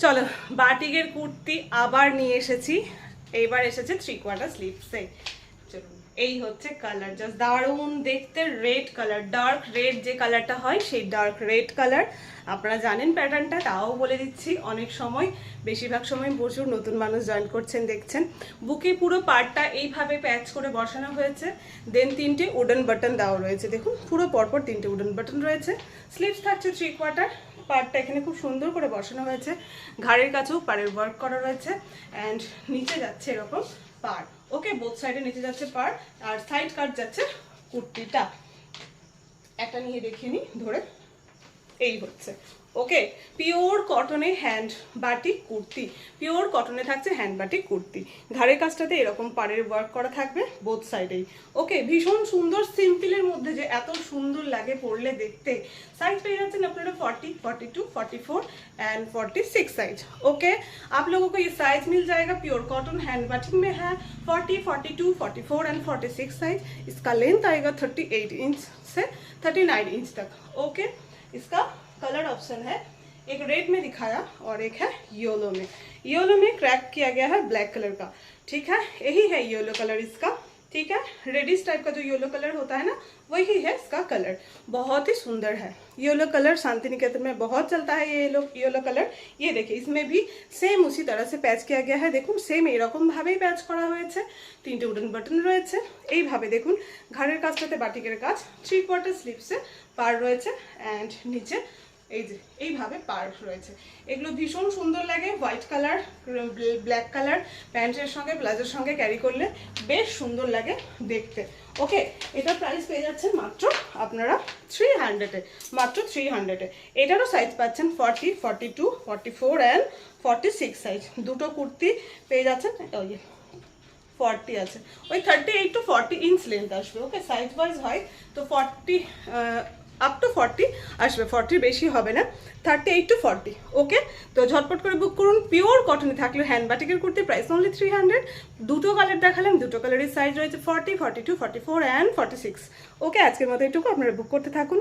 চলো বাটিকের কুর্তি আবার নিয়ে এসেছি, এইবার এসেছে 3/4 স্লিভসে। চলুন, এই হচ্ছে কালার, জাস্ট দারুণ দেখতে, রেড কালার, ডার্ক রেড যে কালারটা হয় সেই ডার্ক রেড কালার। আপনারা জানেন প্যাটার্নটা, তাও বলে দিচ্ছি। অনেক সময়, বেশিরভাগ সময় প্রচুর নতুন মানুষ জয়েন করছেন দেখছেন। বুকে পুরো পার্টটা এইভাবে প্যাচ করে বসানো হয়েছে, দেন 3টে উডেন বাটন দেওয়া রয়েছে। দেখুন পুরো পরপর 3টে উডেন বাটন রয়েছে। স্লিভস থাকছে 3/4, পাড়টা এখানে খুব সুন্দর করে বসানো হয়েছে, ঘাড়ের কাছেও পাড়ের ওয়ার্ক করা রয়েছে, অ্যান্ড নিচে যাচ্ছে এরকম পাড়। ওকে, বোথ সাইডে নিচে যাচ্ছে পাড়, আর সাইড কাট যাচ্ছে কুর্তিটা। একটা নিয়ে দেখিয়ে নি ধরে, এই হচ্ছে। ওকে, পিওর কটনে হ্যান্ড বাটিক কুর্তি, পিওর কটনে থাকছে হ্যান্ড বাটিক কুর্তি। ঘাড়ের কাছটাতে এরকম পাড়ের ওয়ার্ক করা থাকবে বোথ সাইডেই। ওকে, ভীষণ সুন্দর, সিম্পলের মধ্যে যে এত সুন্দর লাগে পরলে দেখতে। साइज पे जाते अपना 40, 42, 44 एंड 46 साइज। ओके, आप लोगों को ये साइज मिल जाएगा, प्योर कॉटन हैंड बाटिक में है। 40, 42, 44 एंड 46 साइज। इसका लेंथ आएगा 38 इंच से 39 इंच तक। ओके, इसका कलर ऑप्शन है, एक रेड में दिखाया और एक है येलो में। येलो में क्रैक किया गया है ब्लैक कलर का, ठीक है, यही है येलो कलर इसका, ठीक है। रेडिश टाइप का जो येलो कलर होता है ना, वही है इसका कलर। बहुत ही सुंदर है येलो कलर, शांति निकेतन में बहुत चलता है ये येलो कलर। ये देखिए, इसमें भी सेम उसी तरह से पैच किया गया है। देखুন सेम এরকম ভাবেই প্যাচ করা হয়েছে, 3টে উডেন বাটন রয়েছে। এইভাবে দেখুন ঘাড়ের কাছটাতে বাটিকের কাজ, 3/4 স্লিভসে পার রয়েছে, অ্যান্ড নিচে এই যে এইভাবে পার রয়েছে। এগুলো ভীষণ সুন্দর লাগে, হোয়াইট কালার, ব্ল্যাক কালার প্যান্টের সঙ্গে প্লাজোর সঙ্গে ক্যারি করলে বেশ সুন্দর লাগে দেখতে। ওকে, এটা প্রাইস পেয়ে যাচ্ছেন মাত্র আপনারা 300-এ, মাত্র 300-এ। এটারও সাইজ পাচ্ছেন 40, 42, 44 অ্যান্ড 46 সাইজ। দুটো কুর্তি পেয়ে যাচ্ছেন, ওই 40 আছে, ওই 38 to 40 ইঞ্চ লেন্থ আসবে। ওকে, সাইজ ওয়াইজ হয় তো 40 আপ টু 40 আসবে, 40 বেশি হবে না, 38 to 40। ওকে, তো ঝটপট করে বুক করুন। পিওর কটনে থাকলে হ্যান্ড বাটিকের কুর্তি, প্রাইস অনলি 300। দুটো কালার দেখালাম, দুটো কালারের সাইজ রয়েছে 40, 42, 44 অ্যান্ড 46। ওকে, আজকের মতো এটুকু, আপনারা বুক করতে থাকুন।